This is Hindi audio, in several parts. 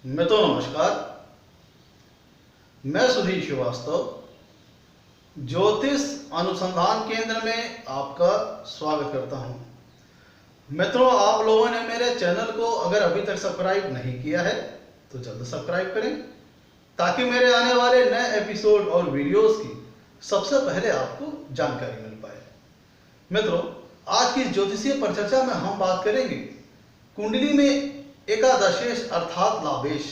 नमस्कार। मैं सुधीर श्रीवास्तव ज्योतिष अनुसंधान केंद्र में आपका स्वागत करता हूं। मित्रों, आप लोगों ने मेरे चैनल को अगर अभी तक सब्सक्राइब नहीं किया है तो जल्द सब्सक्राइब करें ताकि मेरे आने वाले नए एपिसोड और वीडियोस की सबसे पहले आपको जानकारी मिल पाए। मित्रों, आज की इस ज्योतिषीय परिचर्चा में हम बात करेंगे कुंडली में एकादशेश अर्थात लाभेश।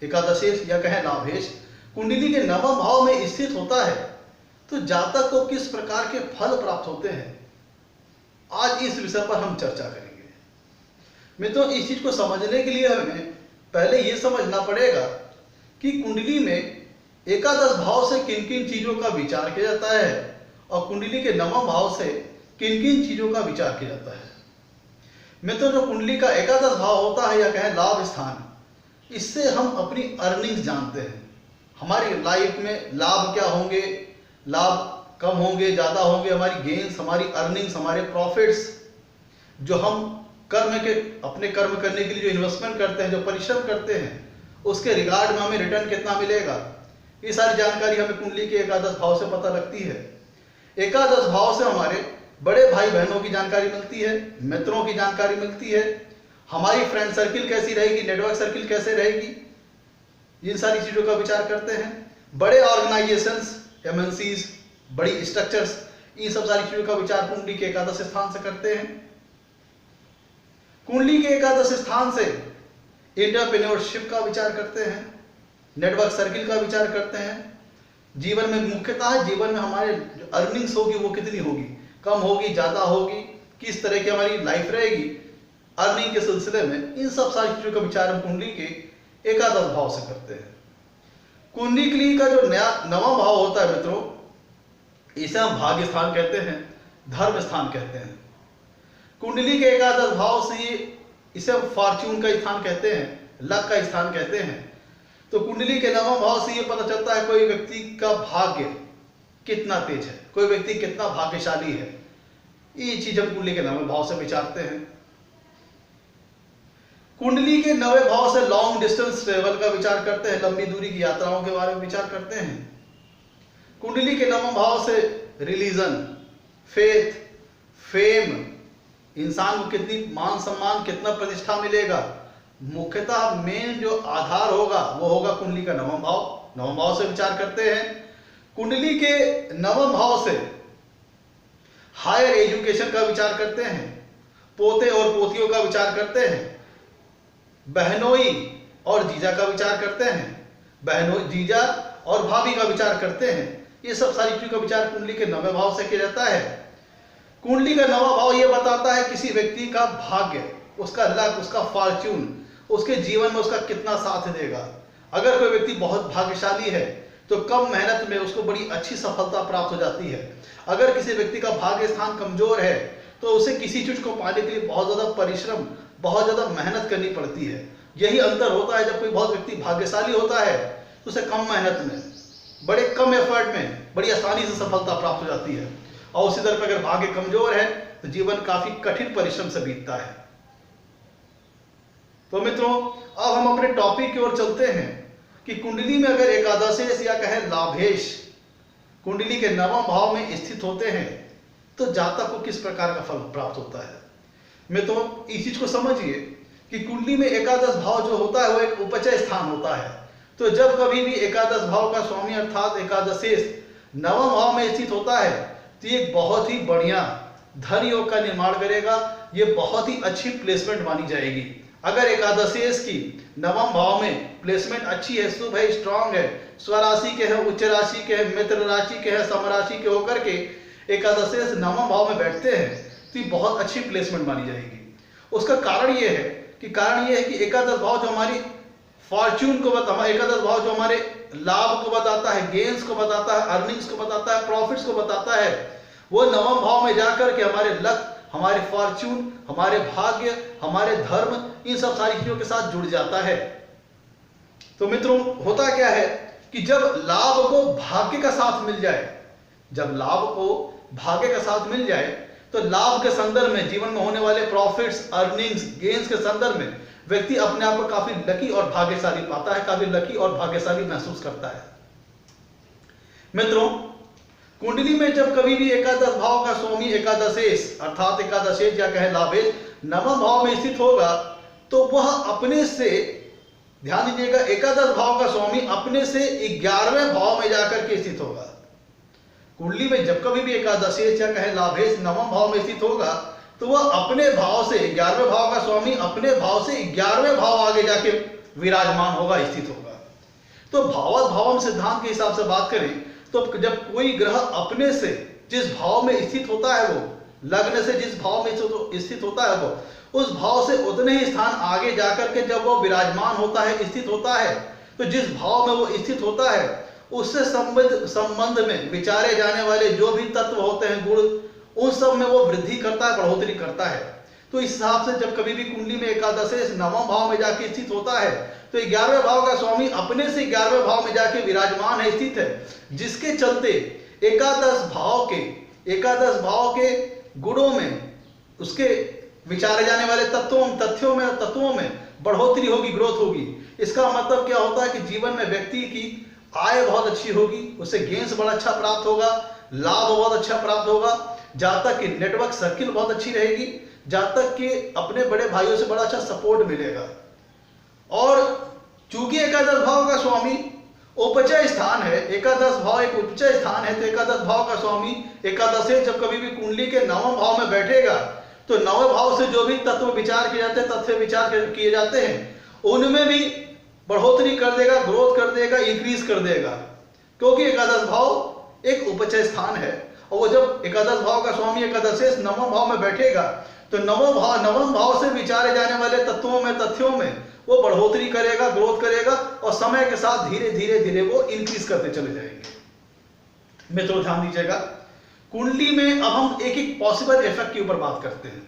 एकादशेश या कहें लाभेश कुंडली के नवम भाव में स्थित होता है तो जातक को किस प्रकार के फल प्राप्त होते हैं, आज इस विषय पर हम चर्चा करेंगे। मित्रों, इस चीज को समझने के लिए हमें पहले यह समझना पड़ेगा कि कुंडली में एकादश भाव से किन किन चीजों का विचार किया जाता है और कुंडली के नवम भाव से किन किन चीजों का विचार किया जाता है। मित्रों, जो कुंडली का एकादश भाव होता है या कहें लाभ स्थान, इससे हम अपनी अर्निंग्स जानते हैं। हमारी लाइफ में लाभ क्या होंगे, लाभ कम होंगे, ज़्यादा होंगे, हमारी गेन्स, हमारी अर्निंग्स, हमारे प्रॉफिट्स, जो हम कर्म के अपने कर्म करने के लिए जो इन्वेस्टमेंट करते हैं, जो परिश्रम करते हैं, उसके रिगार्ड में हमें रिटर्न कितना मिलेगा, ये सारी जानकारी हमें कुंडली के एकादश भाव से पता लगती है। एकादश भाव से हमारे बड़े भाई बहनों की जानकारी मिलती है, मित्रों की जानकारी मिलती है, हमारी फ्रेंड सर्किल कैसी रहेगी, नेटवर्क सर्किल कैसे रहेगी, इन सारी चीज़ों का विचार करते हैं। बड़े ऑर्गेनाइजेशंस, एमएनसीज, बड़ी स्ट्रक्चर्स, इन सब सारी चीज़ों का विचार कुंडली के एकादश स्थान से करते हैं। कुंडली के एकादश स्थान से एंटरप्रेन्योरशिप का विचार करते हैं, नेटवर्क सर्किल का विचार करते हैं। जीवन में मुख्यतः जीवन में हमारे जो अर्निंग्स होगी वो कितनी होगी, कम होगी, ज़्यादा होगी, किस तरह की हमारी लाइफ रहेगी अर्निंग के सिलसिले में, इन सब सारी चीज़ों का विचार हम कुंडली के एकादश भाव से करते हैं। कुंडली का जो नया नवा भाव होता है मित्रों, इसे हम भाग्य स्थान कहते हैं, धर्म स्थान कहते हैं। कुंडली के एकादश भाव से इसे हम फॉर्च्यून का स्थान कहते हैं, लक का स्थान कहते हैं। तो कुंडली के नवम भाव से ये पता चलता है कोई व्यक्ति का भाग्य कितना तेज है, कोई व्यक्ति कितना भाग्यशाली है। ये चीज हम कुंडली के नवे भाव से विचारते हैं। कुंडली के नवे भाव से लॉन्ग डिस्टेंस ट्रेवल का विचार करते हैं, लंबी दूरी की यात्राओं के बारे में विचार करते हैं। कुंडली के नवम भाव से रिलीजन, फेथ, फेम, इंसान को कितनी मान सम्मान, कितना प्रतिष्ठा मिलेगा, मुख्यतः मेन जो आधार होगा वो होगा कुंडली का नवम भाव। नवम भाव से विचार करते हैं। कुंडली के नवम भाव से हायर एजुकेशन का विचार करते हैं, पोते और पोतियों का विचार करते हैं, बहनोई और जीजा का विचार करते हैं, बहनोई, जीजा और भाभी का विचार करते हैं। ये सब सारी चीजों का विचार कुंडली के नवे भाव से किया जाता है। कुंडली का नवा भाव ये बताता है किसी व्यक्ति का भाग्य, उसका लक, उसका फॉर्च्यून, उसके जीवन में उसका कितना साथ देगा। अगर कोई व्यक्ति बहुत भाग्यशाली है तो कम मेहनत में उसको बड़ी अच्छी सफलता प्राप्त हो जाती है। अगर किसी व्यक्ति का भाग्य स्थान कमजोर है तो उसे किसी चीज को पाने के लिए बहुत ज्यादा परिश्रम, बहुत ज्यादा मेहनत करनी पड़ती है। यही अंतर होता है। जब कोई बहुत व्यक्ति भाग्यशाली होता है तो उसे कम मेहनत में, बड़े कम एफर्ट में बड़ी आसानी से सफलता प्राप्त हो जाती है, और उसी तरह अगर भाग्य कमजोर है तो जीवन काफी कठिन परिश्रम से बीतता है। तो मित्रों, अब हम अपने टॉपिक की ओर चलते हैं कि कुंडली में अगर एकादशेश या कहें लाभेश कुंडली के नवम भाव में स्थित होते हैं तो जातक को किस प्रकार का फल प्राप्त होता है। मित्रों, इस चीज को समझिए कि कुंडली में एकादश भाव जो होता है वो एक उपचय स्थान होता है। तो जब कभी भी एकादश भाव का स्वामी अर्थात एकादशेश नवम भाव में स्थित होता है तो ये बहुत ही बढ़िया धन योग का निर्माण करेगा। ये बहुत ही अच्छी प्लेसमेंट मानी जाएगी। अगर एकादशेश की नवम भाव में प्लेसमेंट अच्छी है, शुभ है, स्ट्रांग है, स्वराशि के है, उच्च राशि के है, मित्र राशि के है, समराशि के होकर के एकादशेश नवम भाव में बैठते हैं तो ये बहुत अच्छी प्लेसमेंट मानी जाएगी। उसका कारण ये है कि एकादश भाव जो हमारी फॉर्च्यून को बताता है, एकादश भाव जो हमारे लाभ को बताता है, गेन्स को बताता है, अर्निंग्स को बताता है, प्रॉफिट्स को बताता है, वो नवम भाव में जाकर के हमारे लक, हमारे फॉर्च्यून, हमारे भाग्य, हमारे धर्म, इन सब सारी चीजों के साथ जुड़ जाता है। तो मित्रों, होता क्या है कि जब लाभ को भाग्य का साथ मिल जाए, जब लाभ को भाग्य का साथ मिल जाए तो लाभ के संदर्भ में, जीवन में होने वाले प्रॉफिट्स, अर्निंग्स, गेन्स के संदर्भ में व्यक्ति अपने आप को काफी लकी और भाग्यशाली पाता है, काफी लकी और भाग्यशाली महसूस करता है। मित्रों, कुंडली में जब कभी भी एकादश भाव का स्वामी एकादशेश अर्थात एकादशेश या कहे लाभेश नवम भाव में स्थित होगा तो वह अपने से, ध्यान दीजिएगा, एकादश भाव का स्वामी अपने से 11वें भाव में जाकर के स्थित होगा। कुंडली में जब कभी भी एकादशेश या कहे लाभेश नवम भाव में स्थित होगा तो वह अपने भाव से, 11वें भाव का स्वामी अपने भाव से 11वें भाव आगे जाके विराजमान होगा, स्थित होगा। तो भावत भावम सिद्धांत के हिसाब से बात करें तो जब कोई ग्रह अपने से जिस भाव में स्थित होता है, वो लग्न से जिस भाव में स्थित होता है, वो उस भाव से उतने ही स्थान आगे जाकर के जब वो विराजमान होता है, स्थित होता है, तो जिस भाव में वो स्थित होता है उससे संबंध में विचारे जाने वाले जो भी तत्व होते हैं, गुण, उन सब में वो वृद्धि करता है, बढ़ोतरी करता है। तो इस हिसाब से जब कभी भी कुंडली में एकादशेश नवम भाव में जाके स्थित होता है तो 11वें भाव का स्वामी अपने से 11वें भाव में जाके विराजमान है, स्थित है, जिसके चलते एकादश भाव के गुणों में, उसके विचारे जाने वाले तत्वों में बढ़ोतरी होगी, ग्रोथ होगी। इसका मतलब क्या होता है कि जीवन में व्यक्ति की आय बहुत अच्छी होगी, उसे गेन्स बड़ा अच्छा प्राप्त होगा, लाभ बहुत अच्छा प्राप्त होगा, जहां तक कि नेटवर्क सर्किल बहुत अच्छी रहेगी, जहां तक कि अपने बड़े भाइयों से बड़ा अच्छा सपोर्ट मिलेगा। और चूंकि एकादश भाव का स्वामी उपचय स्थान है, एकादश भाव एक उपचय स्थान है, तो एकादश भाव का स्वामी एकादशेश जब कभी भी कुंडली के नवम भाव में बैठेगा तो नवम भाव से जो भी तत्व विचार किए जाते हैं, तथ्य विचार किए जाते हैं, उनमें भी बढ़ोतरी कर देगा, ग्रोथ कर देगा, इंक्रीज कर देगा, क्योंकि एकादश भाव एक उपचय स्थान है। और वो जब एकादश भाव का स्वामी एकादशेश नवम भाव में बैठेगा तो नवम भाव से विचारे जाने वाले तथ्यों में वो बढ़ोतरी करेगा, ग्रोथ करेगा, और समय के साथ धीरे धीरे वो इंक्रीज करते चले जाएंगे। मित्रों ध्यान दीजिएगा, कुंडली में अब हम एक एक पॉसिबल इफेक्ट के ऊपर बात करते हैं।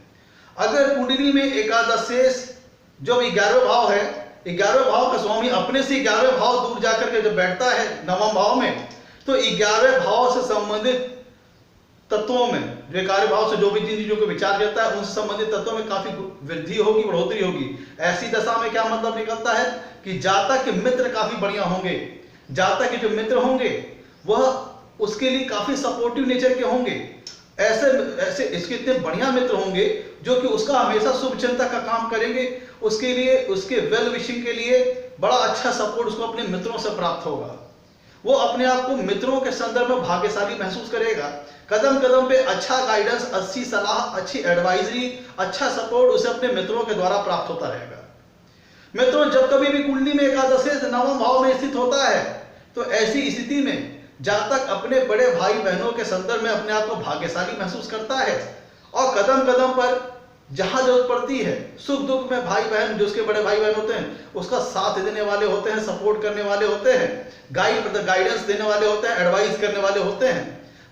अगर कुंडली में एकादशेश जो 11वें भाव है, 11वें भाव का स्वामी अपने से 11वें भाव दूर जाकर के जब बैठता है नवम भाव में, तो 11वें भाव से संबंधित तत्वों में, जो कार्य भाव से जो भी जिन चीजों को विचार करता है, उनसे संबंधित तत्वों में काफी वृद्धि होगी, बढ़ोतरी होगी। ऐसी दशा में क्या मतलब निकलता है कि जातक के मित्र काफी बढ़िया होंगे, जातक के जो मित्र होंगे वह उसके लिए काफी सपोर्टिव नेचर के होंगे, ऐसे इसके इतने बढ़िया मित्र होंगे जो कि उसका हमेशा शुभ चिंतक का काम करेंगे, उसके लिए, उसके वेल विशिंग के लिए बड़ा अच्छा सपोर्ट उसको अपने मित्रों से प्राप्त होगा। वो अपने आप को मित्रों के संदर्भ में भाग्यशाली महसूस करेगा, कदम कदम पे अच्छा गाइडेंस, अच्छी सलाह, अच्छी एडवाइजरी, अच्छा सपोर्ट उसे अपने मित्रों के द्वारा प्राप्त होता रहेगा। मित्रों, जब कभी भी कुंडली में एकादशेश नवम भाव में स्थित होता है तो ऐसी स्थिति में जातक अपने बड़े भाई बहनों के संदर्भ में अपने आप को भाग्यशाली महसूस करता है, और कदम कदम पर जहां जरूरत पड़ती है, सुख दुख में भाई बहन, जो उसके बड़े भाई बहन होते हैं, उसका साथ देने वाले होते हैं, सपोर्ट करने वाले होते हैं, गाइडेंस देने वाले होते हैं, एडवाइस करने वाले होते हैं,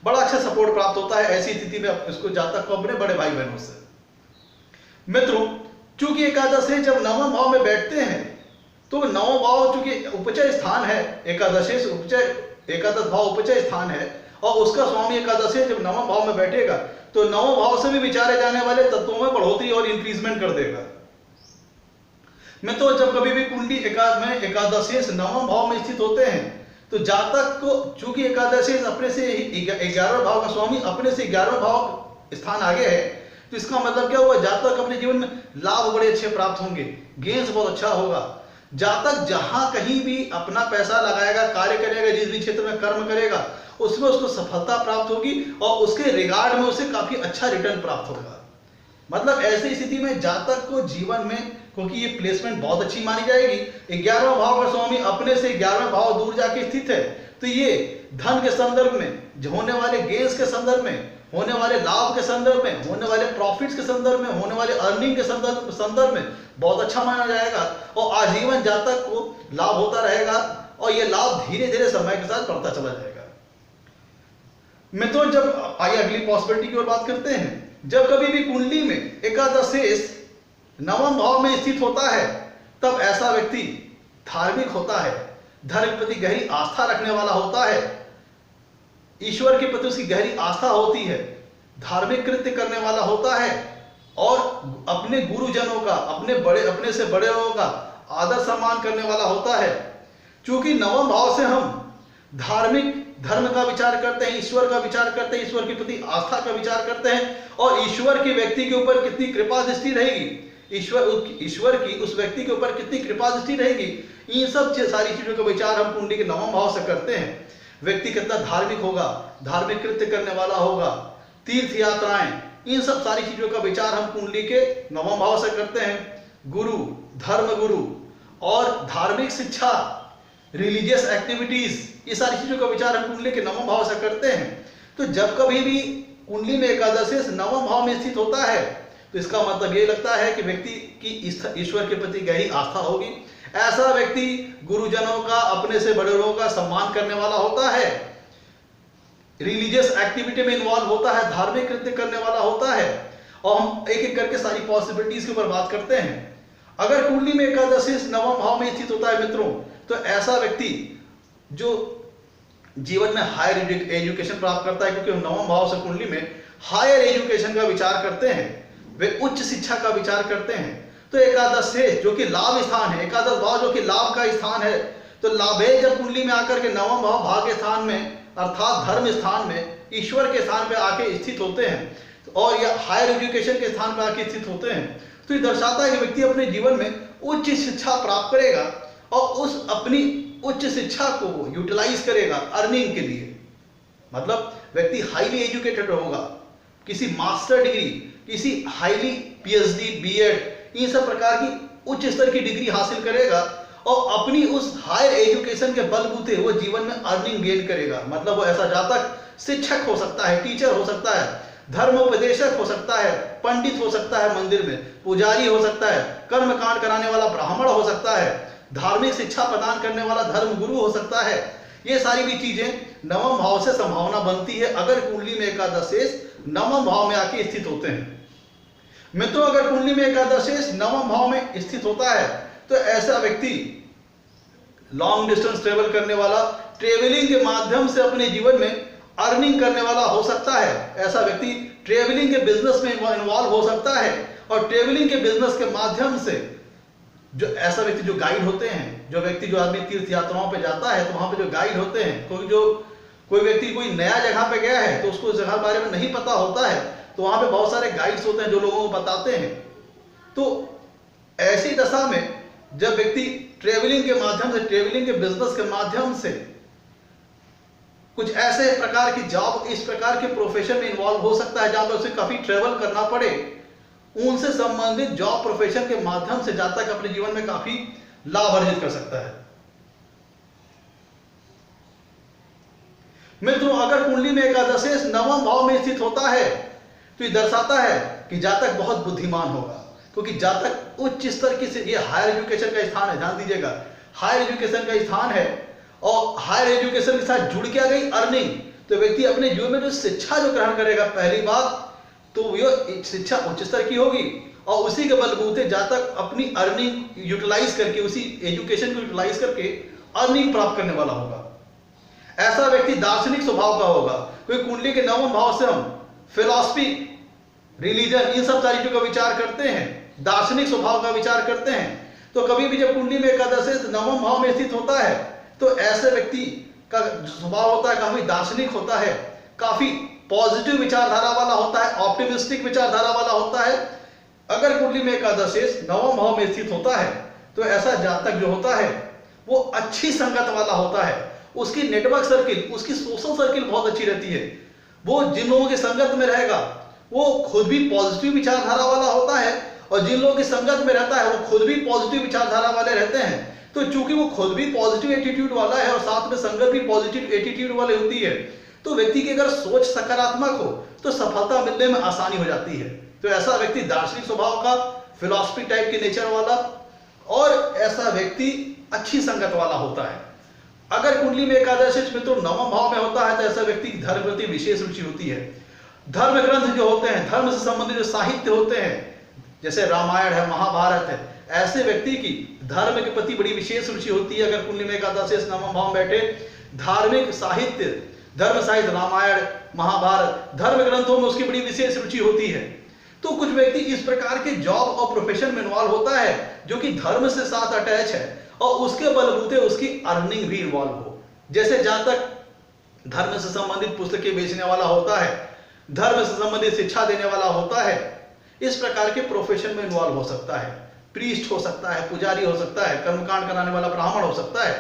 बड़ा अच्छा सपोर्ट प्राप्त होता है ऐसी स्थिति में इसको जातक को अपने बड़े भाई बहनों से। मित्रों, चूंकि एकादशेश जब नवम भाव में बैठते हैं तो नवम भाव चूंकि उपचय स्थान है, एकादश भाव उपचय स्थान है, और उसका स्वामी एकादशेश जब नवम भाव में बैठेगा तो नवम भाव से भी विचारे जाने वाले तत्वों में बढ़ोतरी और इंक्रीजमेंट कर देगा। मित्रों, जब कभी भी कुंडली एकादशेश नवम भाव में स्थित होते हैं तो जातक को, चूंकि एकादशेश अपने से 11वें भाव का स्वामी अपने से 11वें भाव स्थान आगे है, तो इसका मतलब क्या हुआ, जातक अपने जीवन में लाभ बड़े अच्छे प्राप्त होंगे, गेन्स बहुत अच्छा होगा। जातक जहां कहीं भी अपना पैसा लगाएगा, कार्य करेगा, जिस भी क्षेत्र में कर्म करेगा, उसमें उसको सफलता प्राप्त होगी और उसके रिगार्ड में उसे काफी अच्छा रिटर्न प्राप्त होगा। मतलब ऐसी स्थिति में जातक को जीवन में, क्योंकि ये प्लेसमेंट बहुत अच्छी मानी जाएगी, 11वें भाव का स्वामी अपने से 11वें भाव दूर जाके स्थित है, तो ये धन के संदर्भ में, होने वाले गेन्स के संदर्भ में, होने वाले लाभ के संदर्भ में, होने वाले प्रॉफिट्स के संदर्भ में, होने वाले अर्निंग के संदर्भ में बहुत अच्छा माना जाएगा, और आजीवन जातक को लाभ होता रहेगा, और ये लाभ धीरे धीरे समय के साथ बढ़ता चला जाएगा। मित्रों, जब आइए अगली पॉसिबिलिटी की ओर बात करते हैं। जब कभी भी कुंडली में एकादशेश नवम भाव में स्थित होता है तब ऐसा व्यक्ति धार्मिक होता है, धर्म के प्रति गहरी आस्था रखने वाला होता है, ईश्वर के प्रति उसकी गहरी आस्था होती है, धार्मिक कृत्य करने वाला होता है, और अपने गुरुजनों का, अपने से बड़े लोगों का आदर सम्मान करने वाला होता है। क्योंकि नवम भाव से हम धार्मिक धर्म का विचार करते हैं, ईश्वर का विचार करते हैं, ईश्वर के प्रति आस्था का विचार करते हैं, और ईश्वर की व्यक्ति के ऊपर कितनी कृपा दृष्टि रहेगी, ईश्वर की उस व्यक्ति के ऊपर कितनी कृपा दृष्टि रहेगी, इन सब सारी चीजों का विचार हम कुंडली के नवम भाव से करते हैं। व्यक्ति कितना धार्मिक होगा, धार्मिक कृत्य करने वाला होगा, तीर्थ यात्राएं, इन सब सारी चीजों का विचार हम कुंडली के नवम भाव से करते हैं। गुरु, धर्म गुरु और धार्मिक शिक्षा, रिलीजियस एक्टिविटीज, ये सारी चीजों का विचार हम कुंडली के नवम भाव से करते हैं। तो जब कभी भी कुंडली में एकादश नवम भाव में स्थित होता है तो इसका मतलब ये लगता है कि व्यक्ति की ईश्वर के प्रति गहरी आस्था होगी। ऐसा व्यक्ति गुरुजनों का, अपने से बड़े लोगों का सम्मान करने वाला होता है, रिलीजियस एक्टिविटी में इन्वॉल्व होता है, धार्मिक कृत्य करने वाला होता है। और हम एक एक करके सारी पॉसिबिलिटीज के ऊपर बात करते हैं। अगर कुंडली में एकादशी नवम भाव में स्थित होता है मित्रों, तो ऐसा व्यक्ति जो जीवन में हायर एजुकेशन प्राप्त करता है, क्योंकि हम नवम भाव से कुंडली में हायर एजुकेशन का विचार करते हैं, वे उच्च शिक्षा का विचार करते हैं। तो एकादश शेष जो कि लाभ स्थान है, एकादश भाव जो कि लाभ का स्थान है, तो लाभे जब कुंडली में आकर के नवम भाव भाग्य स्थान में अर्थात धर्म स्थान में, ईश्वर के स्थान पे आके स्थित होते हैं और या हायर एजुकेशन के स्थान पे आके स्थित होते हैं, तो ये दर्शाता है कि व्यक्ति अपने जीवन में उच्च शिक्षा प्राप्त करेगा और उस अपनी उच्च शिक्षा को वो यूटिलाइज करेगा अर्निंग के लिए। मतलब व्यक्ति हाईली एजुकेटेड होगा, किसी मास्टर डिग्री, किसी हाईली पीएचडी, बीएड, इन सब प्रकार की उच्च स्तर की डिग्री हासिल करेगा और अपनी उस हायर एजुकेशन के बलबूते वो जीवन में अर्निंग गेन करेगा। मतलब वो ऐसा जातक शिक्षक हो सकता है, टीचर हो सकता है, धर्मोपदेशक हो सकता है, पंडित हो सकता है, मंदिर में पुजारी हो सकता है, कर्मकांड कराने वाला ब्राह्मण हो सकता है, धार्मिक शिक्षा प्रदान करने वाला धर्म गुरु हो सकता है। ये सारी भी चीजें नवम भाव से संभावना बनती है अगर कुंडली में एकादश शेष नवम भाव में आके स्थित होते हैं। मित्रों, अगर कुंडली में एकादश शेष नवम भाव में स्थित होता है तो ऐसा व्यक्ति लॉन्ग डिस्टेंस ट्रेवल करने वाला, ट्रेवलिंग के माध्यम से अपने जीवन में अर्निंग करने वाला हो सकता है। ऐसा व्यक्ति ट्रेवलिंग के बिजनेस में इन्वॉल्व हो सकता है और ट्रेवलिंग के बिजनेस के माध्यम से जो ऐसा व्यक्ति जो गाइड होते हैं, जो आदमी तीर्थ यात्राओं पे जाता है तो वहां पे जो गाइड होते हैं, कोई व्यक्ति कोई नया जगह पे गया है तो उसको उस जगह के बारे में नहीं पता होता है, तो वहां पे बहुत सारे गाइड्स होते हैं जो लोगों को बताते हैं। तो ऐसी दशा में जब व्यक्ति ट्रेवलिंग के माध्यम से, ट्रेवलिंग के बिजनेस के माध्यम से कुछ ऐसे प्रकार की जॉब, इस प्रकार के प्रोफेशन में इन्वॉल्व हो सकता है जहां पर उसे काफी ट्रेवल करना पड़े, उनसे संबंधित जॉब प्रोफेशन के माध्यम से जातक अपने जीवन में काफी लाभ अर्जित कर सकता है। मित्रों, अगर कुंडली में एकादश नवम भाव में स्थित होता है तो ये दर्शाता है कि जातक बहुत बुद्धिमान होगा, क्योंकि जातक उच्च स्तर की, ये हायर एजुकेशन का स्थान है, ध्यान दीजिएगा, हायर एजुकेशन का स्थान है और हायर एजुकेशन के साथ जुड़ के आ गई अर्निंग, तो व्यक्ति अपने जीवन में जो शिक्षा जो ग्रहण करेगा, पहली बात तो ये शिक्षा उच्च स्तर की होगी और उसी के बलबूते जातक अपनी अर्निंग यूटिलाइज करके, उसी एजुकेशन को यूटिलाइज करके अर्निंग प्राप्त करने वाला होगा। ऐसा व्यक्ति दार्शनिक स्वभाव का होगा, क्योंकि कुंडली के नवम भाव से हम फिलॉसफी, रिलीजन, इन सब चीजों का विचार करते हैं, दार्शनिक स्वभाव का विचार करते हैं। तो कभी भी जब कुंडली में एकादश नवम भाव में स्थित होता है तो ऐसे व्यक्ति का स्वभाव होता है काफी दार्शनिक होता है, काफी पॉजिटिव विचारधारा वाला होता है, ऑप्टिमिस्टिक विचारधारा वाला होता है। अगर कुंडली में एकादश नवम भाव में स्थित होता है तो ऐसा जातक जो होता है वो अच्छी संगत वाला होता है, उसकी नेटवर्क सर्किल, उसकी सोशल सर्किल बहुत अच्छी रहती है। वो जिन लोगों की संगत में रहेगा वो खुद भी पॉजिटिव विचारधारा वाला होता है और जिन लोगों की संगत में रहता है वो खुद भी पॉजिटिव विचारधारा वाले रहते हैं। तो चूंकि वो खुद भी पॉजिटिव एटीट्यूड वाला है और साथ में संगत भी पॉजिटिव एटीट्यूड वाली होती है, तो व्यक्ति की अगर सोच सकारात्मक हो तो सफलता मिलने में आसानी हो जाती है। तो ऐसा व्यक्ति दार्शनिक स्वभाव का, फिलॉसफी टाइप के नेचर वाला, और ऐसा व्यक्ति अच्छी संगत वाला होता है। अगर कुंडली में एकादश मित्रों नवम भाव में होता है तो ऐसा व्यक्ति की धर्म प्रति विशेष रुचि होती है। धर्म ग्रंथ जो होते हैं, धर्म से संबंधित जो साहित्य होते हैं, जैसे रामायण है, महाभारत है, ऐसे व्यक्ति की धर्म के प्रति बड़ी विशेष रुचि होती है। अगर कुंडली में एकादश नवम भाव में बैठे, धार्मिक साहित्य, धर्म साहित्य, रामायण, महाभारत, धर्म ग्रंथों में उसकी बड़ी विशेष रुचि होती है। तो कुछ व्यक्ति इस प्रकार के जॉब और प्रोफेशन में इन्वॉल्व होता है जो कि धर्म से साथ अटैच है और उसके बलबूते उसकी अर्निंग भी इन्वॉल्व हो। जैसे जहां तक धर्म से संबंधित पुस्तकें बेचने वाला होता है, धर्म से संबंधित शिक्षा देने वाला होता है, इस प्रकार के प्रोफेशन में इन्वॉल्व हो सकता है। प्रीस्ट हो सकता है, पुजारी हो सकता है, कर्मकांड कराने वाला ब्राह्मण हो सकता है।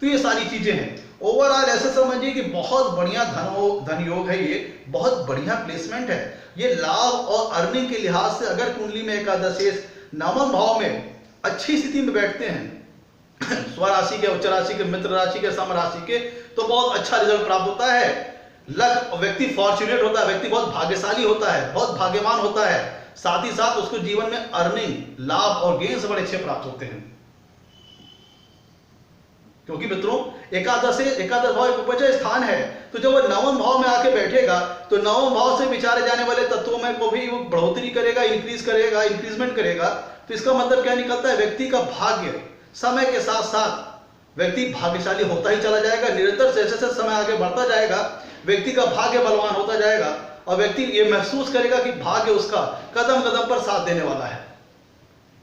तो ये सारी चीजें हैं। ओवरऑल ऐसे समझिए कि बहुत बढ़िया धन योग है, ये बहुत बढ़िया प्लेसमेंट है। ये लाभ और अर्निंग के लिहाज से अगर कुंडली में एकादशेश नवम भाव में अच्छी स्थिति में बैठते हैं, स्वराशि के, उच्च राशि के, मित्र राशि के, सम राशि के, तो बहुत अच्छा रिजल्ट प्राप्त होता है। लक व्यक्ति फॉर्चुनेट होता है, व्यक्ति बहुत भाग्यशाली होता है, बहुत भाग्यवान होता है। साथ ही साथ उसको जीवन में अर्निंग, लाभ और गेन्स बड़े अच्छे प्राप्त होते हैं। क्योंकि मित्रों एकादश भाव एक उपजय स्थान है, तो जब वो नवम भाव में आके बैठेगा तो नवम भाव से विचारे जाने वाले तत्वों में को भी वो बढ़ोतरी करेगा, इंक्रीजमेंट करेगा। तो इसका मतलब क्या निकलता है, व्यक्ति का भाग्य समय के साथ साथ व्यक्ति भाग्यशाली होता ही चला जाएगा। निरंतर जैसे जैसे समय आगे बढ़ता जाएगा व्यक्ति का भाग्य बलवान होता जाएगा और व्यक्ति ये महसूस करेगा कि भाग्य उसका कदम कदम पर साथ देने वाला है।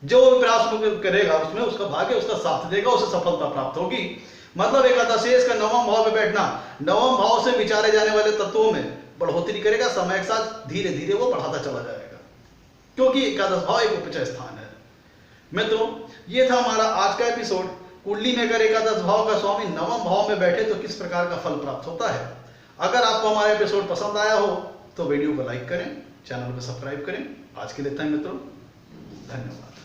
जो प्रयास करेगा उसमें उसका भाग्य उसका साथ देगा, उसे सफलता प्राप्त होगी। मतलब एकादशेश का नवम भाव में बैठना नवम भाव से विचारे जाने वाले तत्वों में बढ़ोतरी करेगा। समय के साथ धीरे धीरे वो बढ़ाता चला जाएगा, क्योंकि एकादश भाव एक उपचय स्थान है। मित्रों ये था हमारा आज का एपिसोड। कुंडली में अगर एकादश भाव का स्वामी नवम भाव में बैठे तो किस प्रकार का फल प्राप्त होता है। अगर आपको हमारा एपिसोड पसंद आया हो तो वीडियो को लाइक करें, चैनल को सब्सक्राइब करें। आज के लिए इतना ही मित्रों, धन्यवाद।